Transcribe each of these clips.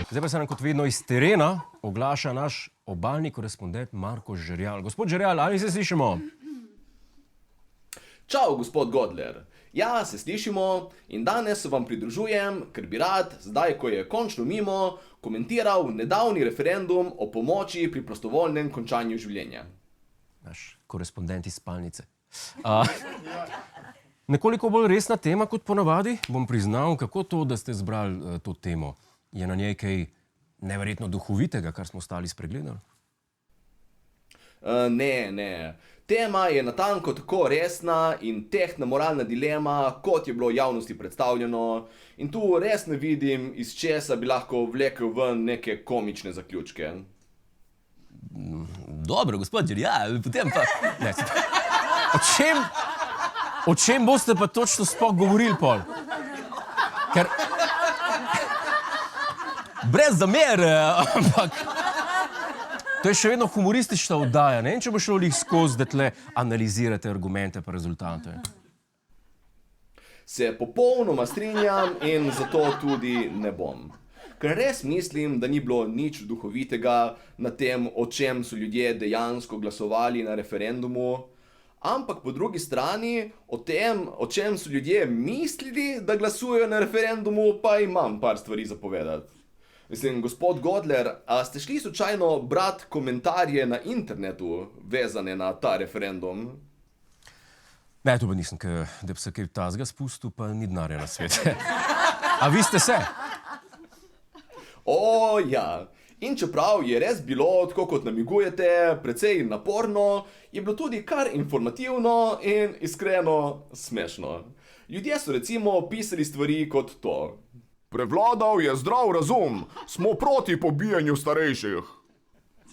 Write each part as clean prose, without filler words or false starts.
Zdaj pa se nam kot vedno iz terena oglaša naš obalni korespondent Marko Žerjal. Gospod Žerjal, ali se slišimo? Čau, gospod Godler. Ja, se slišimo in danes se vam pridružujem, ker bi rad, zdaj ko je končno mimo, komentiral nedavni referendum o pomoči pri prostovoljnem končanju življenja. Naš korespondent iz spalnice. Nekoliko bolj resna tema kot ponavadi, bom priznal, kako to, da ste zbrali to temo. Je na njej kaj neverjetno duhovitega, kar smo ostali spregledali? Ne. Tema je natanko tako resna in tehtna moralna dilema, kot je bilo javnosti predstavljeno, in tu res ne vidim, iz česa bi lahko vlekel ven neke komične zaključke. Dobro, gospod Žerjal, potem pa... Ne, o čem boste pa točno sploh govorili pol? Ker... Brez zamere, ampak... To je še vedno humoristična oddaja, ne? In če bo šlo lih skozi, da tle analizirate argumente pa rezultate. Se popolnoma strinjam in zato tudi ne bom. Ker res mislim, da ni bilo nič duhovitega na tem, o čem so ljudje dejansko glasovali na referendumu, ampak po drugi strani o tem, o čem so ljudje mislili, da glasujejo na referendumu, pa imam par stvari za povedati. Mislim, gospod Godler, a ste šli slučajno brati komentarje na internetu, vezane na ta referendum? Ne, to pa nisem, da bi se kaj tazga spustil, pa ni denarja na svete. A vi ste se? O, ja. In čeprav je res bilo, tako kot namigujete, precej naporno, je bilo tudi kar informativno in iskreno smešno. Ljudje so recimo pisali stvari kot to. Prevladal je zdrav razum, smo proti pobijanju starejših.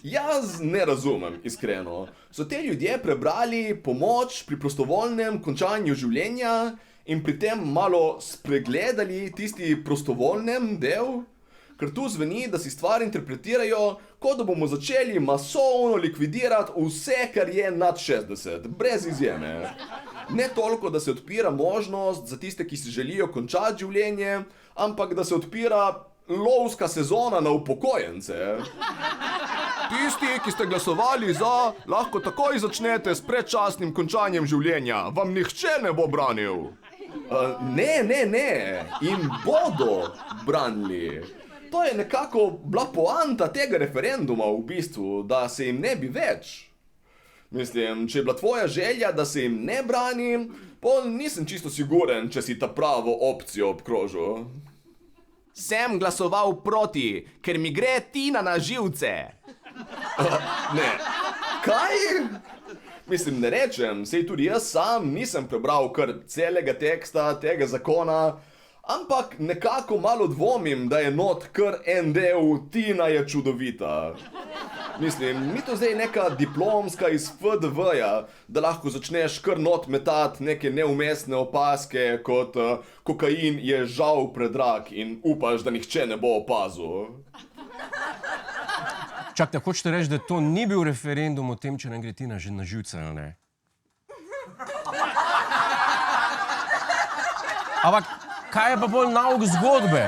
Jaz ne razumem, iskreno. So te ljudje prebrali pomoč pri prostovoljnem končanju življenja in pri tem malo spregledali tisti prostovoljnem del? Ker tu zveni, da si stvar interpretirajo, kot da bomo začeli masovno likvidirati vse, kar je nad 60, brez izjeme. Ne toliko, da se odpira možnost za tiste, ki si želijo končati življenje, ampak da se odpira lovska sezona na upokojence. Tisti, ki ste glasovali za, lahko takoj začnete s predčasnim končanjem življenja. Vam nihče ne bo branil. Ne. In bodo branili. To je nekako bila poanta tega referenduma v bistvu, da se jim ne bi več. Mislim, če je bila tvoja želja, da se jim ne brani, pol nisem čisto siguren, če si ta pravo opcijo obkrožil. Sem glasoval proti, ker mi gre Tina na živce. Ne. Kaj? Mislim, ne rečem, sej tudi jaz sam nisem prebral kar celega teksta tega zakona, ampak nekako malo dvomim, da je not kar en del Tina je čudovita. Mislim, ni to zdaj neka diplomska iz FDV-ja, da lahko začneš kar not metati neke neumestne opaske, kot kokain je žal predrag in upaš, da nihče ne bo opazil. Čakajte, hočete reči, da to ni bil referendum o tem, če nam gre Tina že na živce, ali ne? Ampak, kaj je pa bolj nauk zgodbe?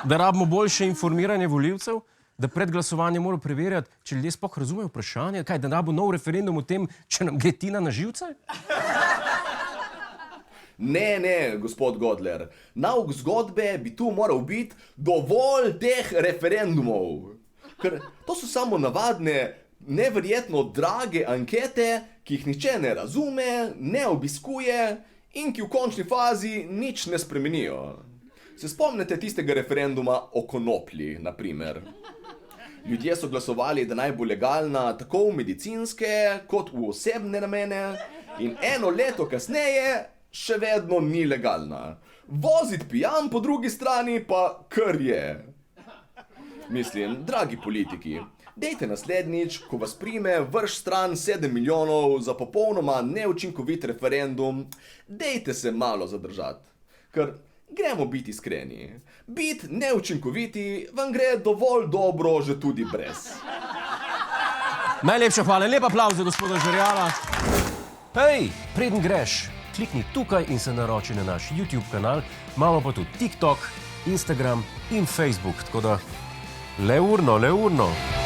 Da rabimo boljše informiranje volivcev? Da pred glasovanjem morajo preverjati, če ljudje sploh razumejo vprašanje? Kaj, da rabimo nov referendum o tem, če nam gre Tina na živce? Ne, gospod Godler. Nauk zgodbe bi tu moral biti dovolj teh referendumov. Ker to so samo navadne, neverjetno drage ankete, ki jih nihče ne razume, ne obiskuje in ki v končni fazi nič ne spremenijo. Se spomnite tistega referenduma o konoplji, na primer. Ljudje so glasovali, da naj bo legalna tako v medicinske kot v osebne namene in eno leto kasneje še vedno ni legalna. Voziti pijan po drugi strani pa kar je. Mislim, dragi politiki, dejte naslednjič, ko vas prime vrš stran 7 milijonov za popolnoma neučinkovit referendum, dejte se malo zadržati. Ker gremo biti iskreni. Biti neučinkoviti vam gre dovolj dobro že tudi brez. Najlepša hvala, lep aplavz za gospoda Žerjala. Hej, preden greš, klikni tukaj in se naroči na naš YouTube kanal, imamo pa tudi TikTok, Instagram in Facebook. Tako da le urno, le urno.